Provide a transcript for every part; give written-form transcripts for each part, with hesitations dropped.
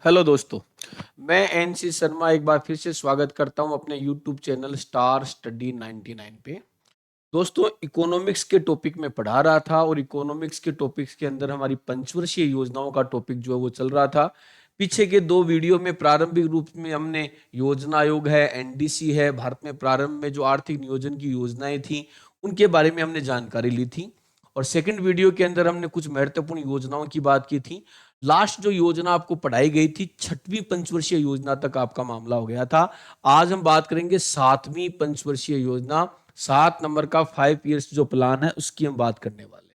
Hello दोस्तों। मैं NC Sharma एक बार फिर से स्वागत करता हूं अपने यूट्यूब चैनल स्टार स्टडी 99 पे। दोस्तों, इकोनॉमिक्स के टॉपिक में पढ़ा रहा था और इकोनॉमिक्स के टॉपिक्स के अंदर हमारी पंचवर्षीय योजनाओं का टॉपिक जो है वो चल रहा था। पीछे के दो वीडियो में प्रारंभिक रूप में हमने योजना आयोग है, एनडीसी है, भारत में प्रारंभ में जो आर्थिक नियोजन की योजनाएं थी उनके बारे में हमने जानकारी ली थी। और सेकंड वीडियो के अंदर हमने कुछ महत्वपूर्ण योजनाओं की बात की थी। लास्ट जो योजना आपको पढ़ाई गई थी, छठवीं पंचवर्षीय योजना तक आपका मामला हो गया था। आज हम बात करेंगे सातवीं पंचवर्षीय योजना, 7 नंबर का 5 इयर्स जो प्लान है उसकी हम बात करने वाले।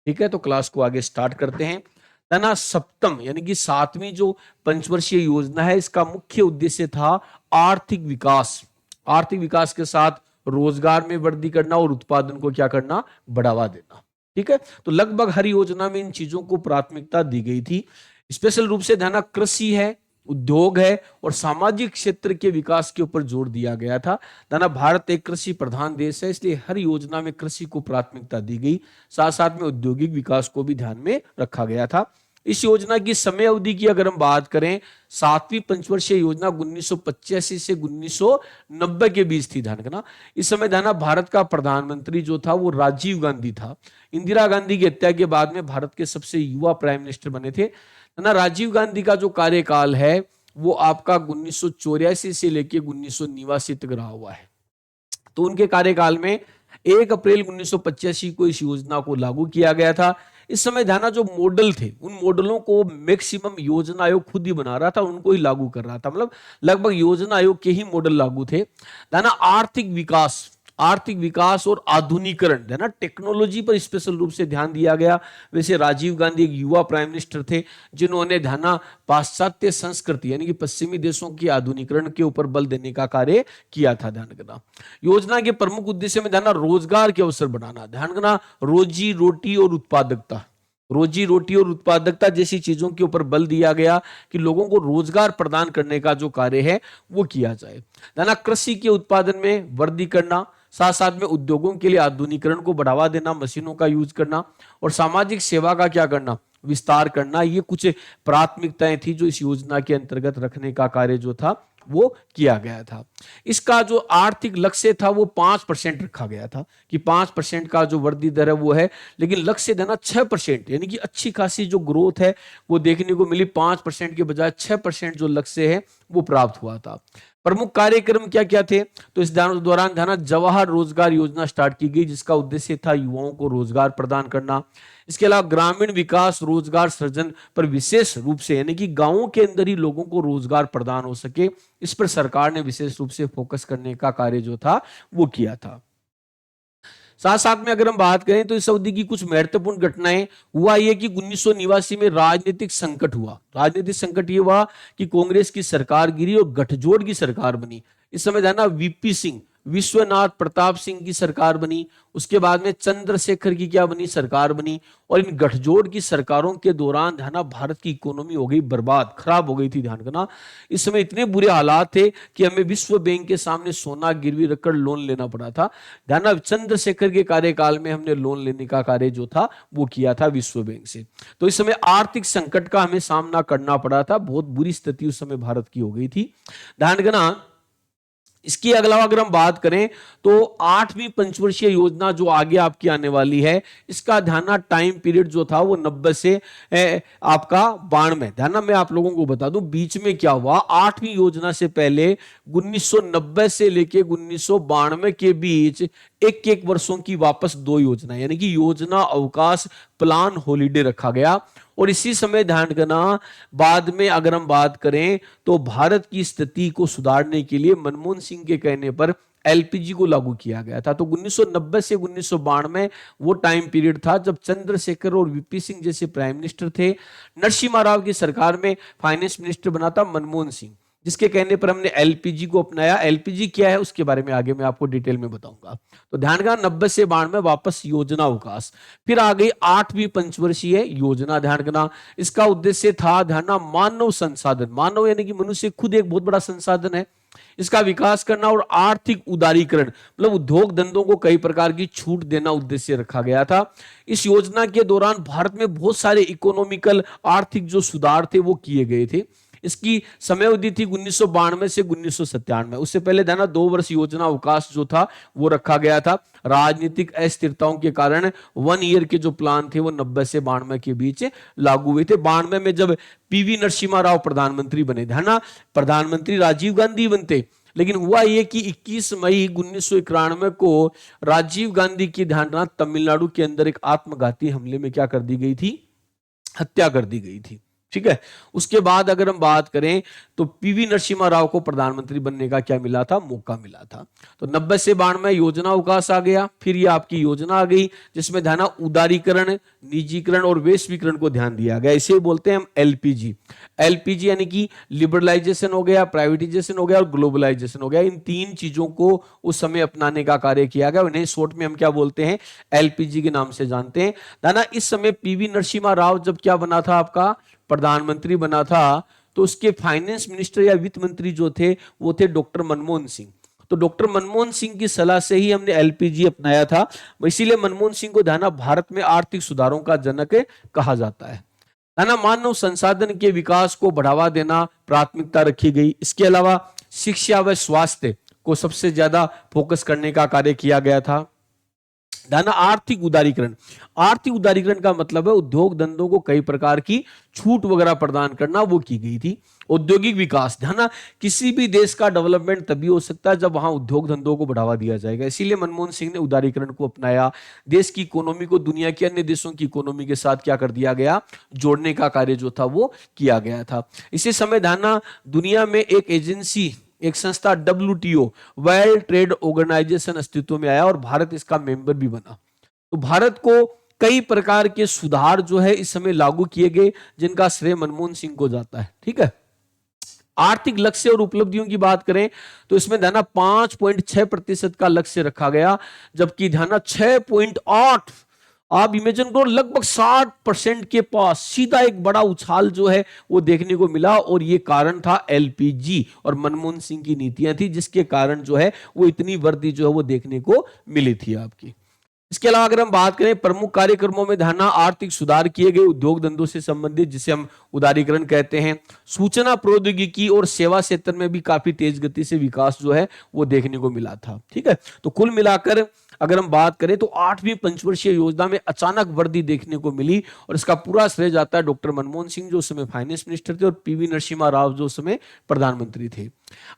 ठीक है, तो क्लास को आगे स्टार्ट करते हैं। ना सप्तम यानी कि सातवीं जो पंचवर्षीय योजना है, इसका मुख्य उद्देश्य था आर्थिक विकास। आर्थिक विकास के साथ रोजगार में वृद्धि करना और उत्पादन को क्या करना, बढ़ावा देना। ठीक है, तो लगभग हर योजना में इन चीजों को प्राथमिकता दी गई थी। स्पेशल रूप से ध्यान कृषि है, उद्योग है और सामाजिक क्षेत्र के विकास के ऊपर जोर दिया गया था। दाना भारत एक कृषि प्रधान देश है, इसलिए हर योजना में कृषि को प्राथमिकता दी गई। साथ साथ में औद्योगिक विकास को भी ध्यान में रखा गया था। इस योजना की समय अवधि की अगर हम बात करें, सातवीं पंचवर्षीय योजना 1985 से 1990 के बीच थी। ध्यान रखना, इस समय ध्यान भारत का प्रधानमंत्री जो था वो राजीव गांधी था। इंदिरा गांधी की हत्या के बाद में भारत के सबसे युवा प्राइम मिनिस्टर बने थे ना। राजीव गांधी का जो कार्यकाल है वो आपका 1984 से लेके 1989 तक रहा हुआ है। तो उनके कार्यकाल में 1 अप्रैल 1985 को इस योजना को लागू किया गया था। इस समय ध्यान, जो मॉडल थे उन मॉडलों को मैक्सिमम योजना आयोग खुद ही बना रहा था, उनको ही लागू कर रहा था। मतलब लगभग योजना आयोग के ही मॉडल लागू थे। ध्यान, आर्थिक विकास और आधुनिकरण है ना, टेक्नोलॉजी पर स्पेशल रूप से ध्यान दिया गया। वैसे राजीव गांधी एक युवा प्राइम मिनिस्टर थे जिन्होंने ध्यान पाश्चात्य संस्कृति यानी कि पश्चिमी देशों की आधुनिकरण के ऊपर बल देने का कार्य किया था। ध्यान रखना, योजना के प्रमुख उद्देश्य में ध्यान रोजगार के अवसर बढ़ाना। ध्यान रखना, रोजी रोटी और उत्पादकता, रोजी रोटी और उत्पादकता जैसी चीजों के ऊपर बल दिया गया कि लोगों को रोजगार प्रदान करने का जो कार्य है वो किया जाए। ध्यान, कृषि के उत्पादन में वृद्धि करना, साथ साथ में उद्योगों के लिए आधुनिकरण को बढ़ावा देना, मशीनों का यूज करना और सामाजिक सेवा का क्या करना, विस्तार करना। ये कुछ प्राथमिकताएं थी जो इस योजना के अंतर्गत रखने का कार्य जो था वो किया गया था। इसका जो आर्थिक लक्ष्य था वो 5% रखा गया था कि 5% का जो वृद्धि दर है वो है, लेकिन लक्ष्य देना 6% यानी कि अच्छी खासी जो ग्रोथ है वो देखने को मिली। 5% के बजाय 6% जो लक्ष्य है वो प्राप्त हुआ था। प्रमुख कार्यक्रम क्या क्या थे, तो इस दौरान ध्यान जवाहर रोजगार योजना स्टार्ट की गई जिसका उद्देश्य था युवाओं को रोजगार प्रदान करना। इसके अलावा ग्रामीण विकास रोजगार सृजन पर विशेष रूप से यानी कि गांवों के अंदर ही लोगों को रोजगार प्रदान हो सके, इस पर सरकार ने विशेष रूप से फोकस करने का कार्य जो था वो किया था। साथ साथ में अगर हम बात करें तो इस अवधि की कुछ महत्वपूर्ण घटनाएं हुआ ये कि 1989 में राजनीतिक संकट हुआ। राजनीतिक संकट ये हुआ कि कांग्रेस की सरकार गिरी और गठजोड़ की सरकार बनी। इस समय जाना वीपी सिंह, विश्वनाथ प्रताप सिंह की सरकार बनी। उसके बाद में चंद्रशेखर की क्या बनी, सरकार बनी। और इन गठजोड़ की सरकारों के दौरान ध्यान भारत की इकोनॉमी हो गई बर्बाद, खराब हो गई थी। ध्यान करना, इस समय इतने बुरे हालात थे कि हमें विश्व बैंक के सामने सोना गिरवी रखकर लोन लेना पड़ा था। ध्यान, चंद्रशेखर के कार्यकाल में हमने लोन लेने का कार्य जो था वो किया था विश्व बैंक से। तो इस समय आर्थिक संकट का हमें सामना करना पड़ा था, बहुत बुरी स्थिति उस समय भारत की हो गई थी। ध्यान करना, इसके अलावा अगर हम बात करें तो आठवीं पंचवर्षीय योजना जो आगे आपकी आने वाली है, इसका ध्यान टाइम पीरियड जो था वो 90 से आपका 92। ध्यान, मैं आप लोगों को बता दूं बीच में क्या हुआ। आठवीं योजना से पहले 1990 से लेके 1992 के बीच एक एक वर्षों की वापस 2 योजना यानी कि योजना अवकाश प्लान हॉलीडे रखा गया। और इसी समय ध्यान करना, बाद में अगर हम बात करें तो भारत की स्थिति को सुधारने के लिए मनमोहन सिंह के कहने पर एलपीजी को लागू किया गया था। तो 1990 से 1992 वो टाइम पीरियड था जब चंद्रशेखर और वीपी सिंह जैसे प्राइम मिनिस्टर थे। नरसिम्हा राव की सरकार में फाइनेंस मिनिस्टर बना था मनमोहन सिंह, जिसके कहने पर हमने एलपीजी को अपनाया। एलपीजी क्या है उसके बारे में आगे मैं आपको डिटेल में बताऊंगा। तो ध्यान का 90 से 92 वापस योजना अवकाश, फिर आ गई आठवीं पंचवर्षीय योजना। ध्यान करना, इसका उद्देश्य था ध्यान मानव संसाधन, मानव यानी कि मनुष्य खुद एक बहुत बड़ा संसाधन है, इसका विकास करना और आर्थिक उदारीकरण मतलब उद्योग धंधों को कई प्रकार की छूट देना उद्देश्य रखा गया था। इस योजना के दौरान भारत में बहुत सारे इकोनॉमिकल आर्थिक जो सुधार थे वो किए गए थे। इसकी समय अवधि थी 1992 से 1997। उससे पहले था ना 2 वर्ष योजना अवकाश जो था वो रखा गया था। राजनीतिक अस्थिरताओं के कारण 1 ईयर के जो प्लान थे वो 90 से 92 के बीच लागू हुए थे। 92 में जब पीवी नरसिम्हा राव प्रधानमंत्री बने थे ना, प्रधानमंत्री राजीव गांधी बनते, लेकिन हुआ यह कि 21 मई 1991 को राजीव गांधी की ध्यान तमिलनाडु के अंदर एक आत्मघाती हमले में क्या कर दी गई थी, हत्या कर दी गई थी। ठीक है, उसके बाद अगर हम बात करें तो पीवी नरसिम्हा राव को प्रधानमंत्री बनने का क्या मिला था, मौका मिला था। तो 90 से 92 योजना अवकाश आ गया। फिर ये आपकी योजना आ गई जिसमें ध्यान उदारीकरण, निजीकरण और वैश्वीकरण को ध्यान दिया गया। इसे बोलते हैं हम एलपीजी। एलपीजी यानी कि लिबरलाइजेशन हो गया, प्राइवेटाइजेशन हो गया और ग्लोबलाइजेशन हो गया। इन 3 चीजों को उस समय अपनाने का कार्य किया गया। इन्हें शॉर्ट में हम क्या बोलते हैं, एलपीजी के नाम से जानते हैं। दाना इस समय पीवी नरसिम्हा राव जब क्या बना था, आपका प्रधानमंत्री बना था, तो उसके फाइनेंस मिनिस्टर या वित्त मंत्री जो थे वो थे डॉक्टर मनमोहन सिंह। तो डॉक्टर मनमोहन सिंह की सलाह से ही हमने एलपीजी अपनाया था। इसीलिए मनमोहन सिंह को ध्यान भारत में आर्थिक सुधारों का जनक कहा जाता है ना। मानव संसाधन के विकास को बढ़ावा देना प्राथमिकता रखी गई। इसके अलावा शिक्षा व स्वास्थ्य को सबसे ज्यादा फोकस करने का कार्य किया गया था। दाना आर्थिक उदारीकरण, आर्थिक उदारीकरण का मतलब है उद्योग धंधों को कई प्रकार की छूट वगैरह प्रदान करना, वो की गई थी। औद्योगिक विकास, ध्यान किसी भी देश का डेवलपमेंट तभी हो सकता है जब वहां उद्योग धंधों को बढ़ावा दिया जाएगा। इसीलिए मनमोहन सिंह ने उदारीकरण को अपनाया। देश की इकोनॉमी को दुनिया के अन्य देशों की इकोनॉमी के साथ क्या कर दिया गया, जोड़ने का कार्य जो था वो किया गया था। इसी समय ध्यान दुनिया में एक एजेंसी, एक संस्था WTO वर्ल्ड ट्रेड ऑर्गेनाइजेशन अस्तित्व में आया और भारत इसका मेंबर भी बना। तो भारत को कई प्रकार के सुधार जो है इस समय लागू किए गए जिनका श्रेय मनमोहन सिंह को जाता है। ठीक है, आर्थिक लक्ष्य और उपलब्धियों की बात करें तो इसमें ध्यान 5.6% का लक्ष्य रखा गया, जबकि ध्यान 6.8, आप इमेजिन करो लगभग 60% के पास सीधा एक बड़ा उछाल जो है वो देखने को मिला। और ये कारण था एलपीजी और मनमोहन सिंह की नीतियां थी जिसके कारण जो है वो इतनी वृद्धि जो है वो देखने को मिली थी आपकी। इसके अलावा अगर हम बात करें प्रमुख कार्यक्रमों में ध्यान आर्थिक सुधार किए गए उद्योग धंधों से संबंधित, जिसे हम उदारीकरण कहते हैं। सूचना प्रौद्योगिकी और सेवा क्षेत्र में भी काफी तेज गति से विकास जो है वो देखने को मिला था। ठीक है, तो कुल मिलाकर अगर हम बात करें तो 8वीं पंचवर्षीय योजना में अचानक वृद्धि देखने को मिली और इसका पूरा श्रेय जाता है डॉक्टर मनमोहन सिंह जो उस समय फाइनेंस मिनिस्टर थे और पीवी नरसिम्हा राव जो उस समय प्रधानमंत्री थे।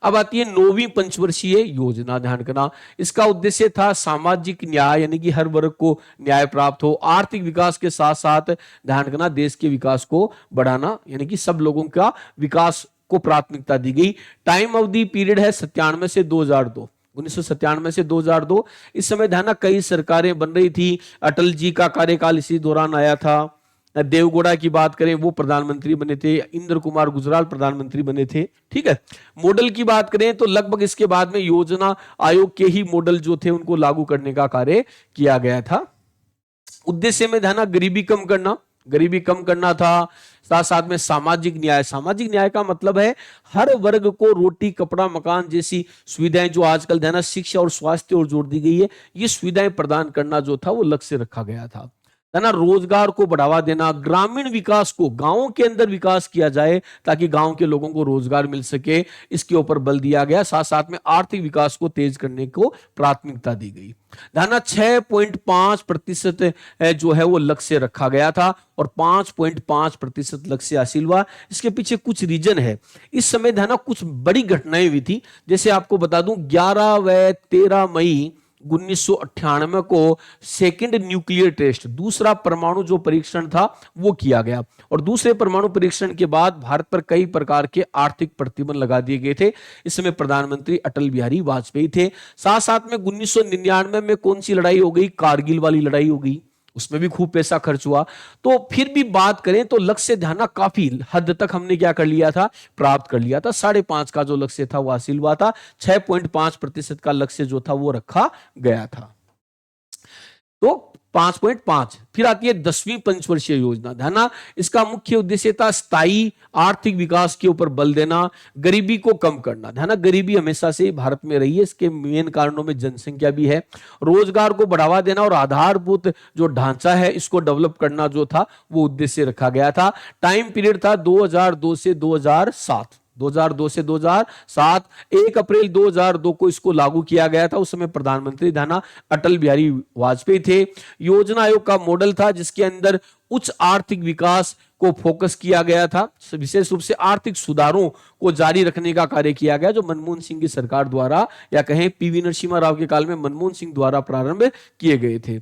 अब आती है 9वीं पंचवर्षीय योजना, ध्यान करना। इसका उद्देश्य था सामाजिक न्याय, यानी कि हर वर्ग को न्याय प्राप्त हो। आर्थिक विकास के साथ साथ ध्यान करना देश के विकास को बढ़ाना, यानी कि सब लोगों का विकास को प्राथमिकता दी गई। टाइम अवधि पीरियड है 97 से 2002, 1997 से 2002। इस समय ध्यान कई सरकारें बन रही थी। अटल जी का कार्यकाल इसी दौरान आया था। देवगौड़ा की बात करें वो प्रधानमंत्री बने थे। इंद्र कुमार गुजराल प्रधानमंत्री बने थे। ठीक है, मॉडल की बात करें तो लगभग इसके बाद में योजना आयोग के ही मॉडल जो थे उनको लागू करने का कार्य किया गया था। उद्देश्य में ध्यान गरीबी कम करना, गरीबी कम करना था। साथ साथ में सामाजिक न्याय, सामाजिक न्याय का मतलब है हर वर्ग को रोटी कपड़ा मकान जैसी सुविधाएं जो आजकल ध्यान शिक्षा और स्वास्थ्य और जोड़ दी गई है, ये सुविधाएं प्रदान करना जो था वो लक्ष्य रखा गया था। ना रोजगार को बढ़ावा देना, ग्रामीण विकास को गांवों के अंदर विकास किया जाए ताकि गांव के लोगों को रोजगार मिल सके, इसके ऊपर बल दिया गया। साथ साथ में आर्थिक विकास को तेज करने को प्राथमिकता दी गई। धाना 6.5% जो है वो लक्ष्य रखा गया था और 5.5% लक्ष्य हासिल हुआ। इसके पीछे कुछ रीजन है। इस समय धाना कुछ बड़ी घटनाएं हुई थी, जैसे आपको बता दूं 11 व 13 मई 1998 को सेकंड न्यूक्लियर टेस्ट, दूसरा परमाणु जो परीक्षण था वो किया गया। और दूसरे परमाणु परीक्षण के बाद भारत पर कई प्रकार के आर्थिक प्रतिबंध लगा दिए गए थे। इस समय प्रधानमंत्री अटल बिहारी वाजपेयी थे। साथ साथ में 1999 में कौन सी लड़ाई हो गई, कारगिल वाली लड़ाई हो गई, उसमें भी खूब पैसा खर्च हुआ। तो फिर भी बात करें तो लक्ष्य ध्यान काफी हद तक हमने क्या कर लिया था, प्राप्त कर लिया था। 5.5 का जो लक्ष्य था वो हासिल हुआ था। 6.5% का लक्ष्य जो था वो रखा गया था। तो 5.5। फिर आती है 10वीं पंचवर्षीय योजना। ध्यान, इसका मुख्य उद्देश्य था स्थायी आर्थिक विकास के ऊपर बल देना, गरीबी को कम करना। ध्यान, गरीबी हमेशा से भारत में रही है, इसके मेन कारणों में जनसंख्या भी है, रोजगार को बढ़ावा देना और आधारभूत जो ढांचा है इसको डेवलप करना जो था वो उद्देश्य रखा गया था। टाइम पीरियड था 2002 से 2007। 2002 से 2007। 1 अप्रैल 2002 को इसको लागू किया गया था। उस समय प्रधानमंत्री ध्यान अटल बिहारी वाजपेयी थे। योजना आयोग का मॉडल था जिसके अंदर उच्च आर्थिक विकास को फोकस किया गया था, विशेष रूप से आर्थिक सुधारों को जारी रखने का कार्य किया गया, जो मनमोहन सिंह की सरकार द्वारा या कहें पीवी नरसिम्हा राव के काल में मनमोहन सिंह द्वारा प्रारंभ किए गए थे।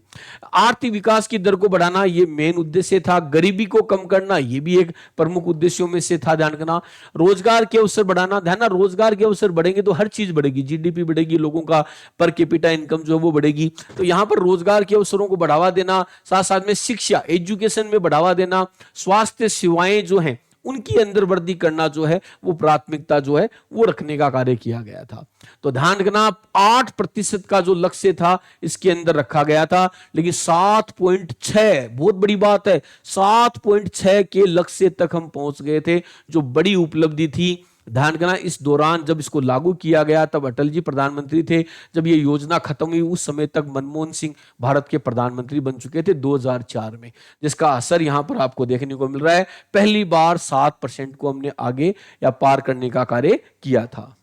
आर्थिक विकास की दर को बढ़ाना ये मेन उद्देश्य था। गरीबी को कम करना ये भी एक प्रमुख उद्देश्यों में से था। ध्यान रखना, रोजगार के अवसर बढ़ाना। ध्यान, रोजगार के अवसर बढ़ेंगे तो हर चीज बढ़ेगी, जीडीपी बढ़ेगी, लोगों का पर कैपिटा इनकम जो है वो बढ़ेगी। तो यहां पर रोजगार के अवसरों को बढ़ावा देना, साथ साथ में शिक्षा एजुकेशन में बढ़ावा देना, स्वास्थ्य सेवाएं जो हैं उनकी अंदर वृद्धि करना जो है वो प्राथमिकता जो है वो रखने का कार्य किया गया था। तो ध्यान रखना, 8% का जो लक्ष्य था इसके अंदर रखा गया था, लेकिन 7.6, बहुत बड़ी बात है, 7.6 के लक्ष्य तक हम पहुंच गए थे, जो बड़ी उपलब्धि थी। ध्यान रखना, इस दौरान जब इसको लागू किया गया तब अटल जी प्रधानमंत्री थे। जब ये योजना खत्म हुई उस समय तक मनमोहन सिंह भारत के प्रधानमंत्री बन चुके थे 2004 में, जिसका असर यहां पर आपको देखने को मिल रहा है। पहली बार 7% को हमने आगे या पार करने का कार्य किया था।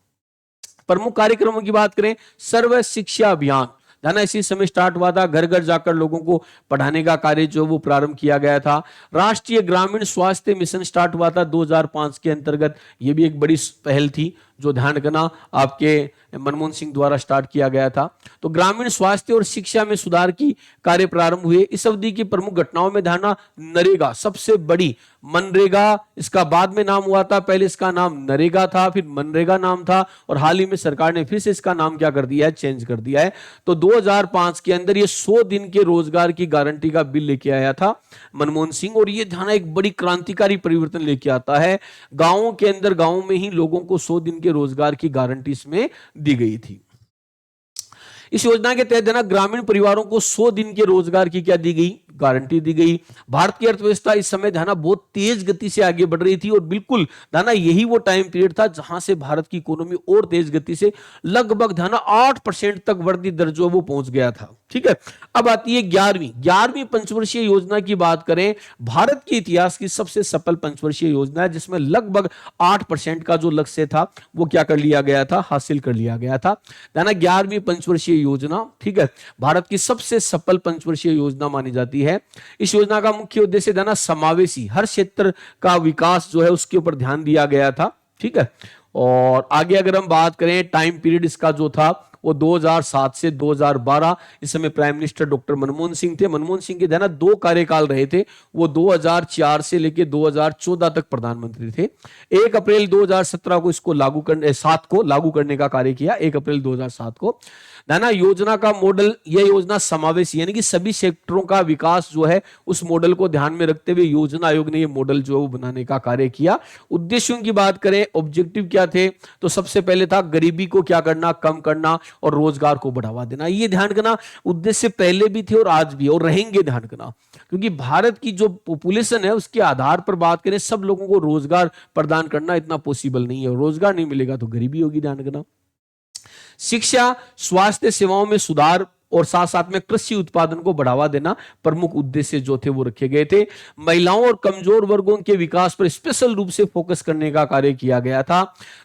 प्रमुख कार्यक्रमों की बात करें, सर्व शिक्षा अभियान ध्यान इसी समय स्टार्ट हुआ था। घर घर जाकर लोगों को पढ़ाने का कार्य जो वो प्रारंभ किया गया था। राष्ट्रीय ग्रामीण स्वास्थ्य मिशन स्टार्ट हुआ था 2005 के अंतर्गत। ये भी एक बड़ी पहल थी जो ध्यान रखना आपके मनमोहन सिंह द्वारा स्टार्ट किया गया था। तो ग्रामीण स्वास्थ्य और शिक्षा में सुधार की कार्य प्रारंभ हुए। इस अवधि की प्रमुख घटनाओं में ध्यान, नरेगा सबसे बड़ी, मनरेगा इसका बाद में नाम हुआ था, पहले इसका नाम नरेगा था, फिर मनरेगा नाम था, और हाल ही में सरकार ने फिर से इसका नाम क्या कर दिया है, चेंज कर दिया है। तो 2005 के अंदर ये 100 दिन के रोजगार की गारंटी का बिल लेके आया था मनमोहन सिंह, और ये ध्यान एक बड़ी क्रांतिकारी परिवर्तन लेके आता है। गांवों के अंदर, गांवों में ही लोगों को 100 दिन के रोजगार की गारंटी इसमें दी गई थी। इस योजना के तहत देना ग्रामीण परिवारों को 100 दिन के रोजगार की क्या दी गई, गारंटी दी गई। भारत की अर्थव्यवस्था इस समय ध्यान बहुत तेज गति से आगे बढ़ रही थी, और बिल्कुल ध्यान यही वो टाइम पीरियड था जहां से भारत की इकोनॉमी और तेज गति से लगभग ध्यान 8% तक वृद्धि दर जो वो पहुंच गया था। ठीक है, अब आती है 11वीं पंचवर्षीय योजना की बात करें। भारत के इतिहास की सबसे सफल पंचवर्षीय योजना है, जिसमें लगभग 8% का जो लक्ष्य था वो क्या कर लिया गया था, हासिल कर लिया गया था। ध्यान 11वीं पंचवर्षीय योजना, ठीक है, भारत की सबसे सफल पंचवर्षीय योजना मानी जाती है। इस योजना का मुख्य उद्देश्य देना समावेशी, हर क्षेत्र का विकास जो है उसके ऊपर ध्यान दिया गया था। ठीक है, और आगे अगर हम बात करें टाइम पीरियड इसका जो था वो 2007 से 2012। इस समय prime minister doctor Manmohan Singh थे। मनमोहन सिंह के ध्यान 2 कार्यकाल रहे थे, वो 2004 से लेकर 2014 तक प्रधानमंत्री थे। 1 अप्रैल 2017 को इसको लागू करने 7 को लागू करने का कार्य किया, 1 अप्रैल 2007 को। ना योजना का मॉडल, यह योजना समावेशी यानी कि सभी सेक्टरों का विकास जो है उस मॉडल को ध्यान में रखते हुए योजना आयोग ने यह मॉडल जो है वो बनाने का कार्य किया। उद्देश्यों की बात करें, ऑब्जेक्टिव क्या थे, तो सबसे पहले था गरीबी को क्या करना, कम करना, और रोजगार को बढ़ावा देना। ये ध्यान रखना उद्देश्य पहले भी थे और आज भी और रहेंगे। ध्यान रखना, क्योंकि भारत की जो पॉपुलेशन है उसके आधार पर बात करें, सब लोगों को रोजगार प्रदान करना इतना पॉसिबल नहीं है। रोजगार नहीं मिलेगा तो गरीबी होगी। ध्यान रखना, शिक्षा, स्वास्थ्य सेवाओं में सुधार और साथ साथ में कृषि उत्पादन को बढ़ावा देना प्रमुख उद्देश्य जो थे वो रखे गए थे। महिलाओं और कमजोर वर्गों के विकास पर स्पेशल रूप से फोकस करने का कार्य किया गया था।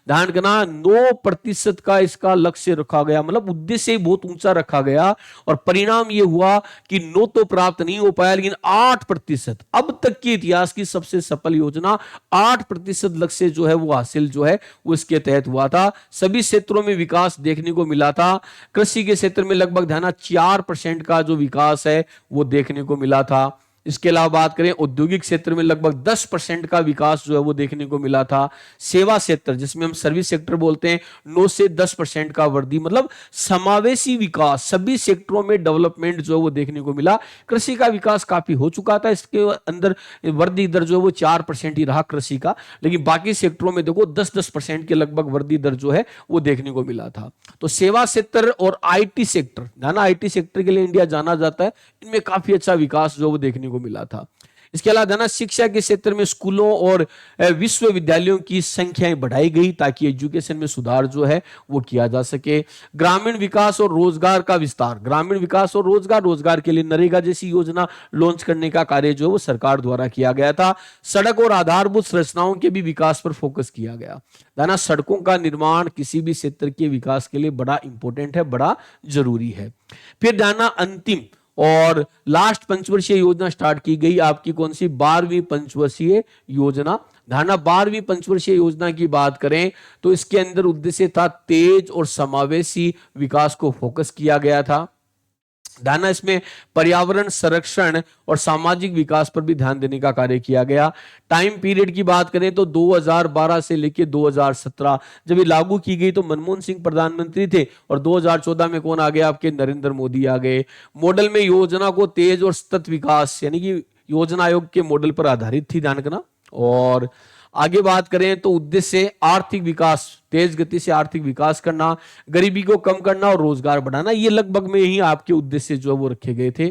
ध्यान रखना 9% का इसका लक्ष्य रखा गया, मतलब उद्देश्य बहुत ऊंचा रखा गया, और परिणाम यह हुआ कि 9 तो प्राप्त नहीं हो पाया, लेकिन 8% अब तक के इतिहास की सबसे सफल योजना 8% लक्ष्य जो है वो हासिल जो है वो इसके तहत हुआ था। सभी क्षेत्रों में विकास देखने को मिला था। कृषि के क्षेत्र में लगभग ध्यान 4% का जो विकास है वो देखने को मिला था। इसके अलावा बात करें औद्योगिक क्षेत्र में लगभग 10% का विकास जो है वो देखने को मिला था। सेवा क्षेत्र जिसमें हम सर्विस सेक्टर बोलते हैं 9 से 10% का वृद्धि, मतलब समावेशी विकास, सभी सेक्टरों में डेवलपमेंट जो है वो देखने को मिला। कृषि का विकास काफी हो चुका था, इसके अंदर वृद्धि दर जो है वो 4% ही रहा कृषि का, लेकिन बाकी सेक्टरों में देखो 10% के लगभग वृद्धि दर जो है वो देखने को मिला था। तो सेवा क्षेत्र और आईटी सेक्टर, ना आईटी सेक्टर के लिए इंडिया जाना जाता है, इनमें काफी अच्छा विकास जो वो देखने को मिला था। इसके अलावा ना शिक्षा के क्षेत्र में स्कूलों और विश्वविद्यालयों की संख्याएं बढ़ाई गई ताकि एजुकेशन में सुधार जो है वो किया जा सके। ग्रामीण विकास और रोजगार का विस्तार, ग्रामीण विकास और रोजगार के लिए नरेगा जैसी योजना लॉन्च करने का कार्य जो है वो सरकार द्वारा किया गया था। सड़क और आधारभूत संरचनाओं के भी विकास पर फोकस किया गया। ना सड़कों का निर्माण किसी भी क्षेत्र के विकास के लिए बड़ा इंपॉर्टेंट है, बड़ा जरूरी है। फिर जाना अंतिम और लास्ट पंचवर्षीय योजना स्टार्ट की गई आपकी, कौन सी? 12वीं पंचवर्षीय योजना। धारणा 12वीं पंचवर्षीय योजना की बात करें तो इसके अंदर उद्देश्य था तेज और समावेशी विकास को फोकस किया गया था। धारणा इसमें पर्यावरण संरक्षण और सामाजिक विकास पर भी ध्यान देने का कार्य किया गया। टाइम पीरियड की बात करें तो 2012 से लेकर 2017 जब ये लागू की गई तो मनमोहन सिंह प्रधानमंत्री थे और 2014 में कौन आ गए? आपके नरेंद्र मोदी आ गए। मॉडल में योजना को तेज और सतत विकास यानी कि योजना आयोग के मॉडल पर आधारित थी, ध्यान रखना। और आगे बात करें तो उद्देश्य आर्थिक विकास, तेज गति से आर्थिक विकास करना, गरीबी को कम करना और रोजगार बढ़ाना, ये लगभग में ही आपके उद्देश्य जो है वो रखे गए थे।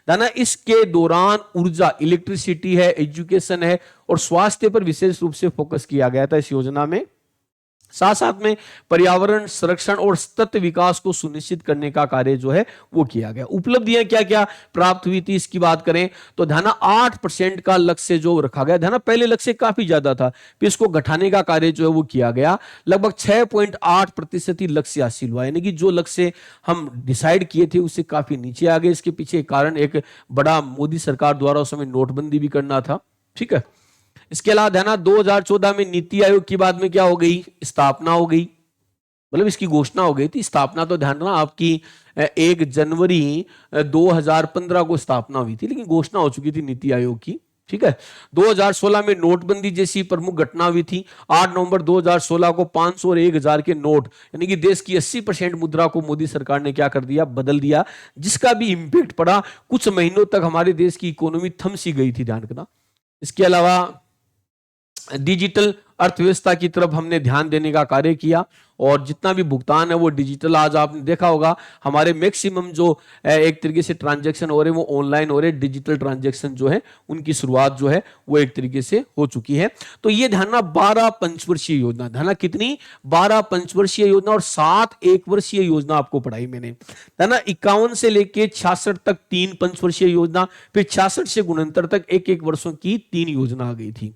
ना इसके दौरान ऊर्जा, इलेक्ट्रिसिटी है, एजुकेशन है और स्वास्थ्य पर विशेष रूप से फोकस किया गया था इस योजना में। साथ साथ में पर्यावरण संरक्षण और सतत विकास को सुनिश्चित करने का कार्य जो है वो किया गया। उपलब्धियां क्या क्या प्राप्त हुई थी इसकी बात करें तो ध्यान 8% का लक्ष्य जो रखा गया, ध्यान पहले लक्ष्य काफी ज्यादा था, फिर इसको घटाने का कार्य जो है वो किया गया। लगभग 6.8% ही लक्ष्य हासिल हुआ, यानी कि जो लक्ष्य हम डिसाइड किए थे उससे काफी नीचे आ गए। इसके पीछे कारण एक बड़ा मोदी सरकार द्वारा उस समय नोटबंदी भी करना था, ठीक है। इसके अलावा ध्यान 2014 में नीति आयोग की बाद में क्या हो गई? स्थापना हो गई, मतलब इसकी घोषणा हो गई थी। स्थापना तो ध्यान रखना आपकी 1 जनवरी 2015 को स्थापना हुई थी, लेकिन घोषणा हो चुकी थी नीति आयोग की, ठीक है। 2016 में नोटबंदी जैसी प्रमुख घटना हुई थी। 8 नवंबर 2016 को 500 और 1000 के नोट यानी कि देश की 80% मुद्रा को मोदी सरकार ने क्या कर दिया? बदल दिया, जिसका भी इंपैक्ट पड़ा। कुछ महीनों तक हमारे देश की इकोनॉमी थम सी गई थी, ध्यान रखना। इसके अलावा डिजिटल अर्थव्यवस्था की तरफ हमने ध्यान देने का कार्य किया और जितना भी भुगतान है वो डिजिटल, आज आपने देखा होगा हमारे मैक्सिमम जो एक तरीके से ट्रांजैक्शन हो रहे हैं वो ऑनलाइन हो रहे हैं। डिजिटल ट्रांजैक्शन जो है उनकी शुरुआत जो है वो एक तरीके से हो चुकी है। तो ये ध्यान 12 पंचवर्षीय योजना, ध्यान कितनी? 12 पंचवर्षीय योजना और 7 एक वर्षीय योजना आपको पढ़ाई मैंने, है ना। 51 से लेके 66 तक 3 पंचवर्षीय योजना, फिर 66 से 69 तक एक वर्षों की 3 योजना आ गई थी।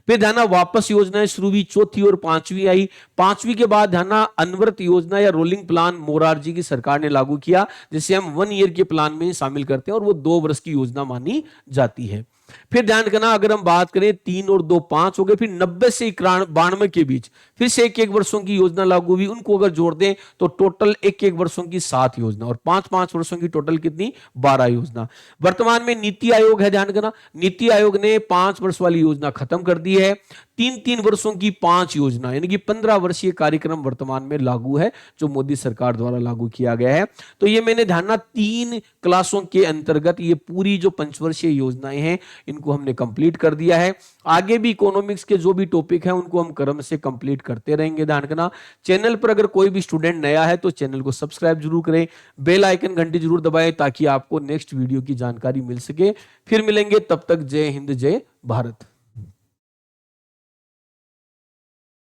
फिर ध्यान वापस योजनाएं शुरू हुई, चौथी और पांचवी आई। पांचवी के बाद ध्यान अनवरत योजना या रोलिंग प्लान मोरारजी की सरकार ने लागू किया, जिसे हम 1 ईयर के प्लान में शामिल करते हैं और वो 2 वर्ष की योजना मानी जाती है। फिर ध्यान रखना अगर हम बात करें 3 और 2 5 हो गए, फिर 90 से 92 के बीच फिर से एक वर्षों की योजना लागू हुई। उनको अगर जोड़ दें तो टोटल एक वर्षों की 7 योजना और 5 वर्षों की टोटल कितनी? 12 योजना। वर्तमान में नीति आयोग है, ध्यान रखना नीति आयोग ने 5 वर्ष वाली योजना खत्म कर दी है। 3 वर्षों की 5 योजना यानी कि 15 वर्षीय कार्यक्रम वर्तमान में लागू है, जो मोदी सरकार द्वारा लागू किया गया है। तो ये मैंने ध्यान 3 क्लासों के अंतर्गत ये पूरी जो पंचवर्षीय योजनाएं हैं इनको हमने कंप्लीट कर दिया है। आगे भी इकोनॉमिक्स के जो भी टॉपिक हैं उनको हम क्रम से कंप्लीट करते रहेंगे। ध्यान रखना चैनल पर अगर कोई भी स्टूडेंट नया है तो चैनल को सब्सक्राइब जरूर करें, बेल आइकन घंटी जरूर दबाएं ताकि आपको नेक्स्ट वीडियो की जानकारी मिल सके। फिर मिलेंगे, तब तक जय हिंद जय भारत।